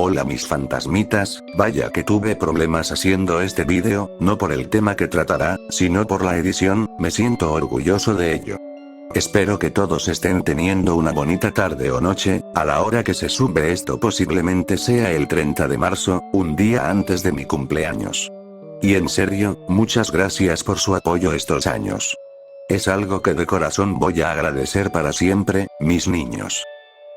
Hola mis fantasmitas, vaya que tuve problemas haciendo este vídeo, no por el tema que tratará, sino por la edición, me siento orgulloso de ello. Espero que todos estén teniendo una bonita tarde o noche, a la hora que se sube esto posiblemente sea el 30 de marzo, un día antes de mi cumpleaños. Y en serio, muchas gracias por su apoyo estos años. Es algo que de corazón voy a agradecer para siempre, mis niños.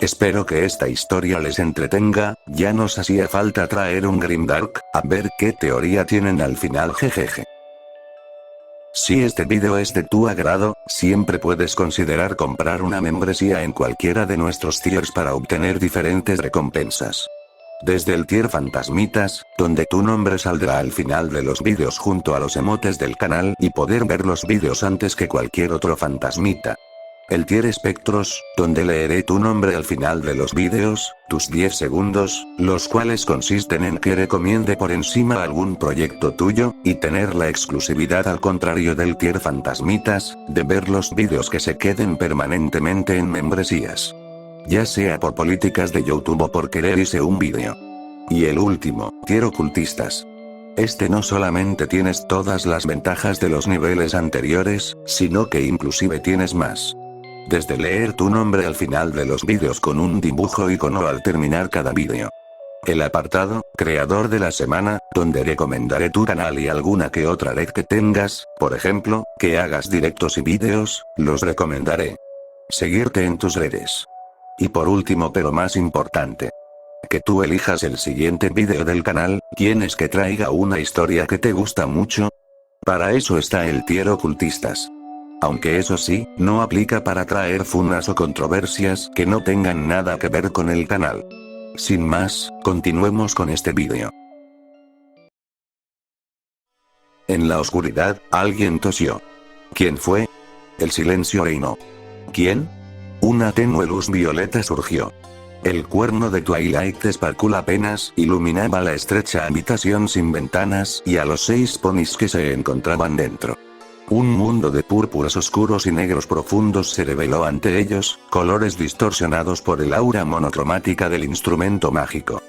Espero que esta historia les entretenga, ya nos hacía falta traer un Grimdark, a ver qué teoría tienen al final jejeje. Si este vídeo es de tu agrado, siempre puedes considerar comprar una membresía en cualquiera de nuestros tiers para obtener diferentes recompensas. Desde el tier Fantasmitas, donde tu nombre saldrá al final de los vídeos junto a los emotes del canal y poder ver los vídeos antes que cualquier otro fantasmita. El tier Espectros, donde leeré tu nombre al final de los vídeos, tus 10 segundos, los cuales consisten en que recomiende por encima algún proyecto tuyo, y tener la exclusividad al contrario del tier Fantasmitas, de ver los vídeos que se queden permanentemente en membresías. Ya sea por políticas de YouTube o por querer irse un vídeo. Y el último, tier Ocultistas. Este no solamente tienes todas las ventajas de los niveles anteriores, sino que inclusive tienes más. Desde leer tu nombre al final de los vídeos con un dibujo icono al terminar cada vídeo. El apartado, creador de la semana, donde recomendaré tu canal y alguna que otra red que tengas, por ejemplo, que hagas directos y vídeos, los recomendaré. Seguirte en tus redes. Y por último pero más importante. Que tú elijas el siguiente vídeo del canal, ¿quieres que traiga una historia que te gusta mucho? Para eso está el tier Ocultistas. Aunque eso sí, no aplica para traer funas o controversias que no tengan nada que ver con el canal. Sin más, continuemos con este vídeo. En la oscuridad, alguien tosió. ¿Quién fue? El silencio reinó. ¿Quién? Una tenue luz violeta surgió. El cuerno de Twilight Sparkle apenas iluminaba la estrecha habitación sin ventanas y a los 6 ponis que se encontraban dentro. Un mundo de púrpuras oscuros y negros profundos se reveló ante ellos, colores distorsionados por el aura monocromática del instrumento mágico.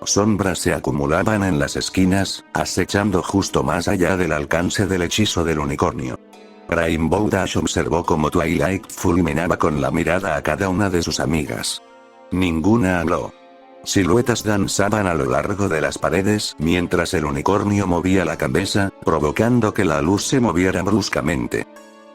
Sombras se acumulaban en las esquinas, acechando justo más allá del alcance del hechizo del unicornio. Rainbow Dash observó cómo Twilight fulminaba con la mirada a cada una de sus amigas. Ninguna habló. Siluetas danzaban a lo largo de las paredes mientras el unicornio movía la cabeza, provocando que la luz se moviera bruscamente.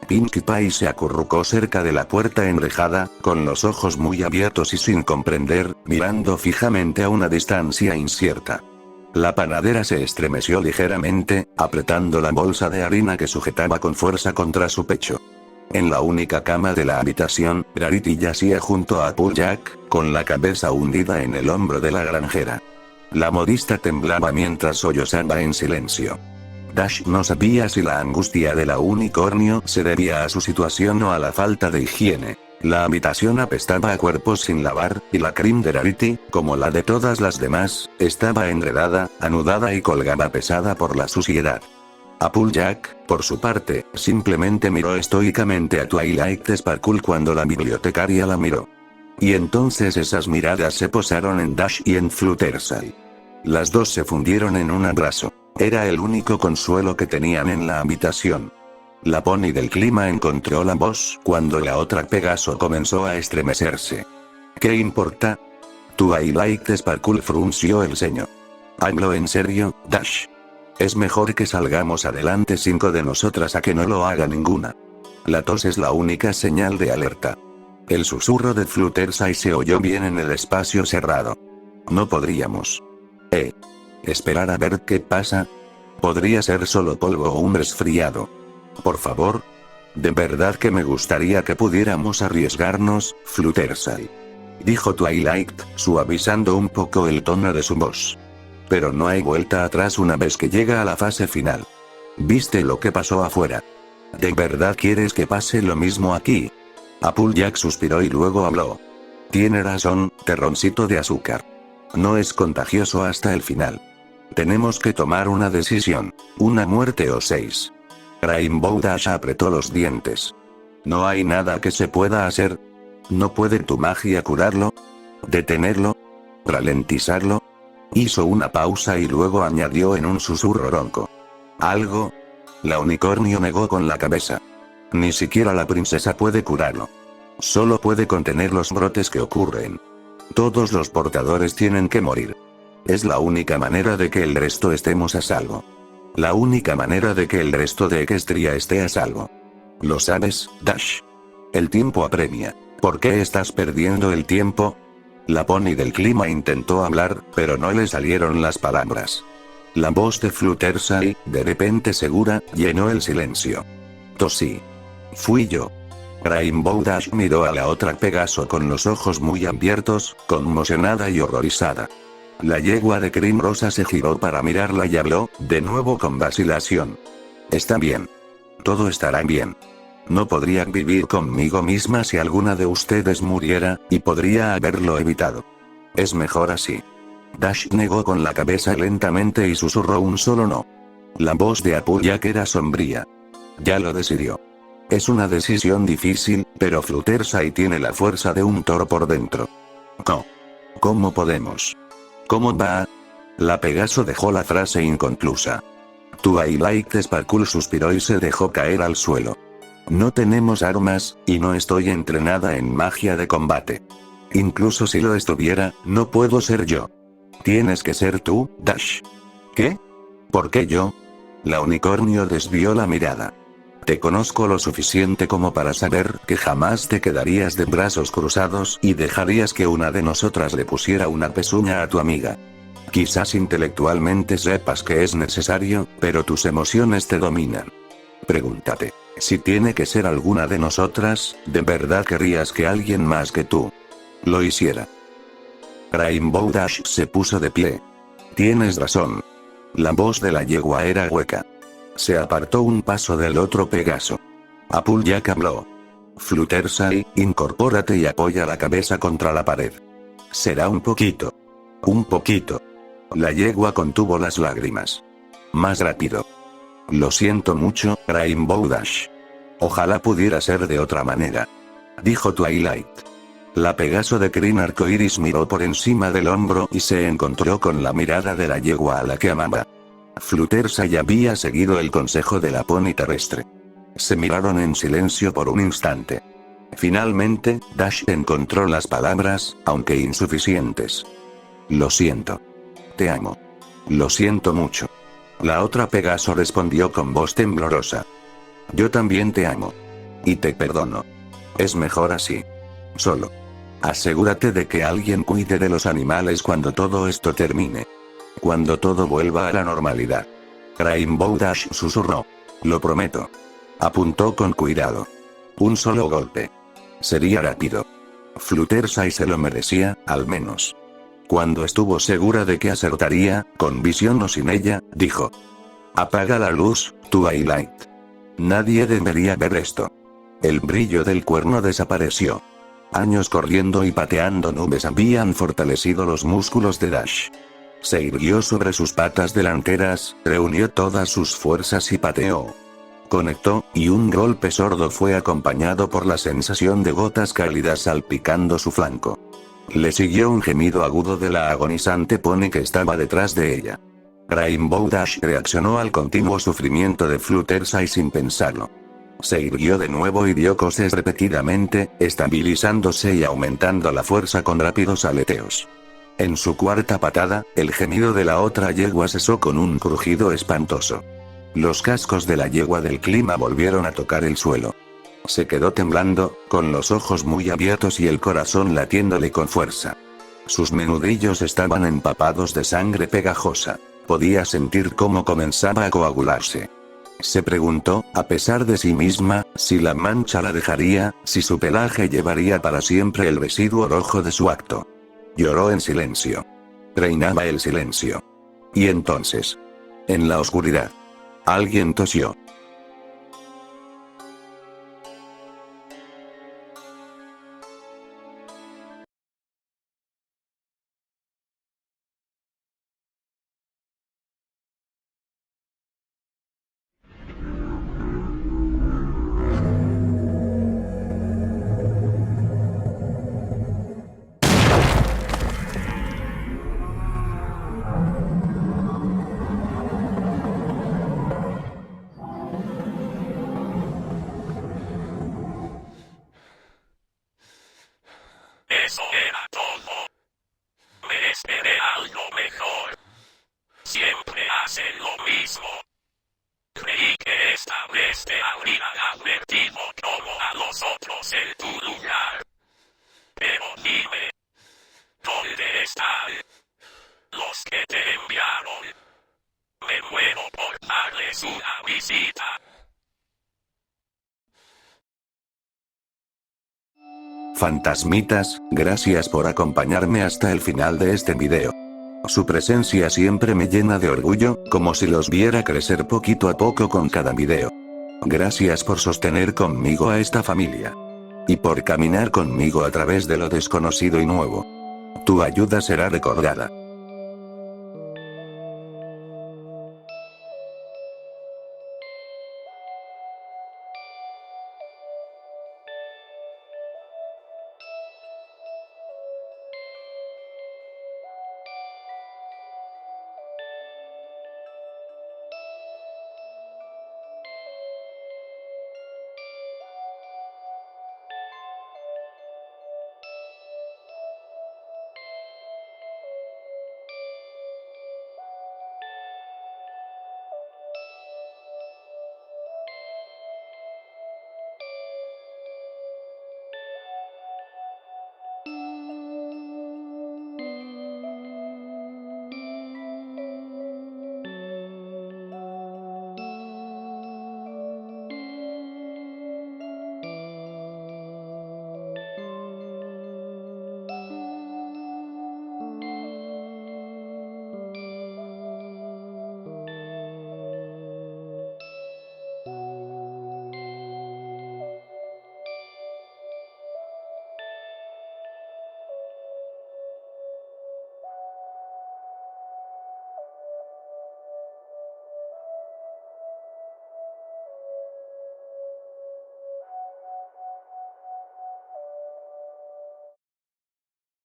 Pinkie Pie se acurrucó cerca de la puerta enrejada, con los ojos muy abiertos y sin comprender, mirando fijamente a una distancia incierta. La panadera se estremeció ligeramente, apretando la bolsa de harina que sujetaba con fuerza contra su pecho. En la única cama de la habitación, Rarity yacía junto a Applejack, con la cabeza hundida en el hombro de la granjera. La modista temblaba mientras sollozaba en silencio. Dash no sabía si la angustia de la unicornio se debía a su situación o a la falta de higiene. La habitación apestaba a cuerpos sin lavar, y la crin de Rarity, como la de todas las demás, estaba enredada, anudada y colgaba pesada por la suciedad. Applejack, por su parte, simplemente miró estoicamente a Twilight Sparkle cuando la bibliotecaria la miró. Y entonces esas miradas se posaron en Dash y en Fluttershy. Las dos se fundieron en un abrazo. Era el único consuelo que tenían en la habitación. La pony del clima encontró la voz cuando la otra Pegaso comenzó a estremecerse. ¿Qué importa? Twilight Sparkle frunció el ceño. ¿Hablo en serio, Dash? Es mejor que salgamos adelante 5 de nosotras a que no lo haga ninguna. La tos es la única señal de alerta. El susurro de Fluttershy se oyó bien en el espacio cerrado. No podríamos. Esperar a ver qué pasa. Podría ser solo polvo o un resfriado. Por favor. De verdad que me gustaría que pudiéramos arriesgarnos, Fluttershy. Dijo Twilight, suavizando un poco el tono de su voz. Pero no hay vuelta atrás una vez que llega a la fase final. ¿Viste lo que pasó afuera? ¿De verdad quieres que pase lo mismo aquí? Applejack suspiró y luego habló. Tiene razón, terroncito de azúcar. No es contagioso hasta el final. Tenemos que tomar una decisión. Una muerte o 6. Rainbow Dash apretó los dientes. No hay nada que se pueda hacer. ¿No puede tu magia curarlo? ¿Detenerlo? ¿Ralentizarlo? Hizo una pausa y luego añadió en un susurro ronco. ¿Algo? La unicornio negó con la cabeza. Ni siquiera la princesa puede curarlo. Solo puede contener los brotes que ocurren. Todos los portadores tienen que morir. Es la única manera de que el resto estemos a salvo. La única manera de que el resto de Equestria esté a salvo. ¿Lo sabes, Dash? El tiempo apremia. ¿Por qué estás perdiendo el tiempo? La pony del clima intentó hablar, pero no le salieron las palabras. La voz de Fluttershy, de repente segura, llenó el silencio. Tosí. Fui yo. Rainbow Dash miró a la otra Pegaso con los ojos muy abiertos, conmocionada y horrorizada. La yegua de Crin Rosa se giró para mirarla y habló, de nuevo con vacilación. Está bien. Todo estará bien. No podría vivir conmigo misma si alguna de ustedes muriera, y podría haberlo evitado. Es mejor así. Dash negó con la cabeza lentamente y susurró un solo no. La voz de Applejack era sombría. Ya lo decidió. Es una decisión difícil, pero Fluttershy tiene la fuerza de un toro por dentro. No. ¿Cómo podemos? ¿Cómo va? La Pegaso dejó la frase inconclusa. Twilight Sparkle suspiró y se dejó caer al suelo. No tenemos armas, y no estoy entrenada en magia de combate. Incluso si lo estuviera, no puedo ser yo. Tienes que ser tú, Dash. ¿Qué? ¿Por qué yo? La unicornio desvió la mirada. Te conozco lo suficiente como para saber que jamás te quedarías de brazos cruzados y dejarías que una de nosotras le pusiera una pezuña a tu amiga. Quizás intelectualmente sepas que es necesario, pero tus emociones te dominan. Pregúntate, si tiene que ser alguna de nosotras, ¿de verdad querrías que alguien más que tú lo hiciera? Rainbow Dash se puso de pie. Tienes razón. La voz de la yegua era hueca. Se apartó un paso del otro Pegaso. Applejack habló. Fluttershy, incorpórate y apoya la cabeza contra la pared. Será un poquito. Un poquito. La yegua contuvo las lágrimas. Más rápido. Lo siento mucho, Rainbow Dash. Ojalá pudiera ser de otra manera. Dijo Twilight. La Pegaso de Crin Arcoiris miró por encima del hombro y se encontró con la mirada de la yegua a la que amaba. Fluttershy había seguido el consejo de la pony terrestre. Se miraron en silencio por un instante. Finalmente, Dash encontró las palabras, aunque insuficientes. Lo siento. Te amo. Lo siento mucho. La otra Pegaso respondió con voz temblorosa. Yo también te amo. Y te perdono. Es mejor así. Solo. Asegúrate de que alguien cuide de los animales cuando todo esto termine. Cuando todo vuelva a la normalidad. Rainbow Dash susurró. Lo prometo. Apuntó con cuidado. Un solo golpe. Sería rápido. Fluttershy se lo merecía, al menos. Cuando estuvo segura de que acertaría, con visión o sin ella, dijo. Apaga la luz, Twilight. Nadie debería ver esto. El brillo del cuerno desapareció. Años corriendo y pateando nubes habían fortalecido los músculos de Dash. Se irguió sobre sus patas delanteras, reunió todas sus fuerzas y pateó. Conectó, y un golpe sordo fue acompañado por la sensación de gotas cálidas salpicando su flanco. Le siguió un gemido agudo de la agonizante pony que estaba detrás de ella. Rainbow Dash reaccionó al continuo sufrimiento de Fluttershy sin pensarlo. Se irguió de nuevo y dio coces repetidamente, estabilizándose y aumentando la fuerza con rápidos aleteos. En su cuarta patada, el gemido de la otra yegua cesó con un crujido espantoso. Los cascos de la yegua del clima volvieron a tocar el suelo. Se quedó temblando, con los ojos muy abiertos y el corazón latiéndole con fuerza. Sus menudillos estaban empapados de sangre pegajosa. Podía sentir cómo comenzaba a coagularse. Se preguntó, a pesar de sí misma, si la mancha la dejaría, si su pelaje llevaría para siempre el residuo rojo de su acto. Lloró en silencio. Reinaba el silencio. Y entonces, en la oscuridad, alguien tosió. eso era todo. Me esperé algo mejor. Siempre hacen lo mismo. Creí que esta vez te habrían advertido como a los otros en tu lugar. Pero dime, ¿dónde están los que te enviaron? Me muero por darles una visita. Fantasmitas, gracias por acompañarme hasta el final de este video. Su presencia siempre me llena de orgullo, como si los viera crecer poquito a poco con cada video. Gracias por sostener conmigo a esta familia. Y por caminar conmigo a través de lo desconocido y nuevo. Tu ayuda será recordada.